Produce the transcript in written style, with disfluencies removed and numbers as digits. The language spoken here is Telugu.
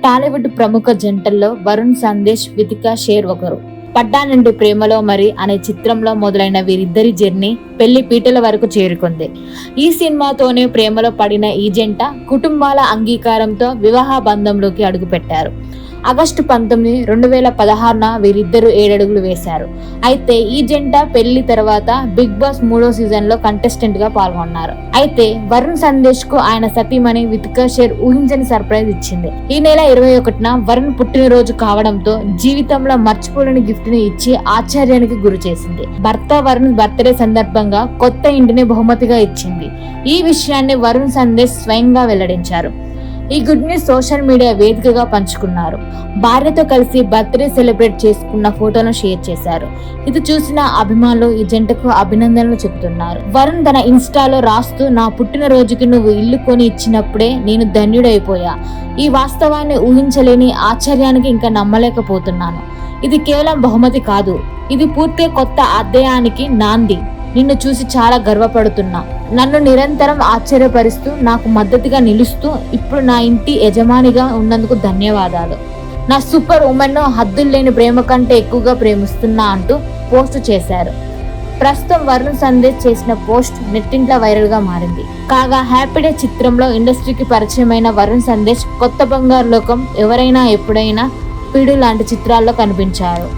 టాలీవుడ్ ప్రముఖ జంటల్లో వరుణ్ సందేశ్, వితికా షేర్ ఒకరు. పడ్డా నుండి ప్రేమలో మరి అనే చిత్రంలో మొదలైన వీరిద్దరి జర్నీ పెళ్లి పీటల వరకు చేరుకుంది. ఈ సినిమాతోనే ప్రేమలో పడిన ఈ జంట కుటుంబాల అంగీకారంతో వివాహ బంధంలోకి అడుగుపెట్టారు. ఆగస్టు 19, 2016న వీరిద్దరూ 7 అడుగులు వేశారు. అయితే ఈ జంట పెళ్లి తర్వాత బిగ్ బాస్ 3వ సీజన్ లో కంటెస్టెంట్ గా పాల్గొన్నారు. అయితే వరుణ్ సందేశ్ కు ఆయన సతీమణి వితికా షేర్ ఊహించని సర్ప్రైజ్ ఇచ్చింది. ఈ నెల 21న వరుణ్ పుట్టినరోజు కావడంతో జీవితంలో మర్చిపోలేని గిఫ్ట్ ని ఇచ్చి ఆశ్చర్యానికి గురి చేసింది. భర్త వరుణ్ బర్త్డే సందర్భంగా కొత్త ఇంటిని బహుమతిగా ఇచ్చింది. ఈ విషయాన్ని వరుణ్ సందేశ్ స్వయంగా వెల్లడించారు. ఈ గుడ్ న్యూస్ సోషల్ మీడియా వేదికగా పంచుకున్నారు. భార్యతో కలిసి బర్త్డే సెలబ్రేట్ చేసుకున్న ఫోటోను షేర్ చేశారు. ఇది చూసిన అభిమానులు ఈ జంటకు అభినందనలు చెబుతున్నారు. వరుణ్ తన ఇన్స్టాలో రాస్తూ, నా పుట్టినరోజుకి నువ్వు ఇల్లు కొని ఇచ్చినప్పుడే నేను ధన్యుడైపోయా. ఈ వాస్తవాన్ని ఊహించలేని ఆశ్చర్యానికి ఇంకా నమ్మలేకపోతున్నాను. ఇది కేవలం బహుమతి కాదు, ఇది పూర్తి కొత్త అధ్యాయానికి నాంది. నిన్ను చూసి చాలా గర్వపడుతున్నా. నన్ను నిరంతరం ఆశ్చర్యపరుస్తూ, నాకు మద్దతుగా నిలుస్తూ, ఇప్పుడు నా ఇంటి యజమానిగా ఉన్నందుకు ధన్యవాదాలు. నా సూపర్ ఉమెన్ ను హద్దుల్లేని ప్రేమ కంటే ఎక్కువగా ప్రేమిస్తున్నా అంటూ పోస్ట్ చేశారు. ప్రస్తుతం వరుణ్ సందేశ్ చేసిన పోస్ట్ నెట్టింట్లో వైరల్ గా మారింది. కాగా హ్యాపీ డే చిత్రంలో ఇండస్ట్రీకి పరిచయమైన వరుణ్ సందేశ్ కొత్త బంగారు లోకం, ఎవరైనా ఎప్పుడైనా, పీడు లాంటి చిత్రాల్లో కనిపించారు.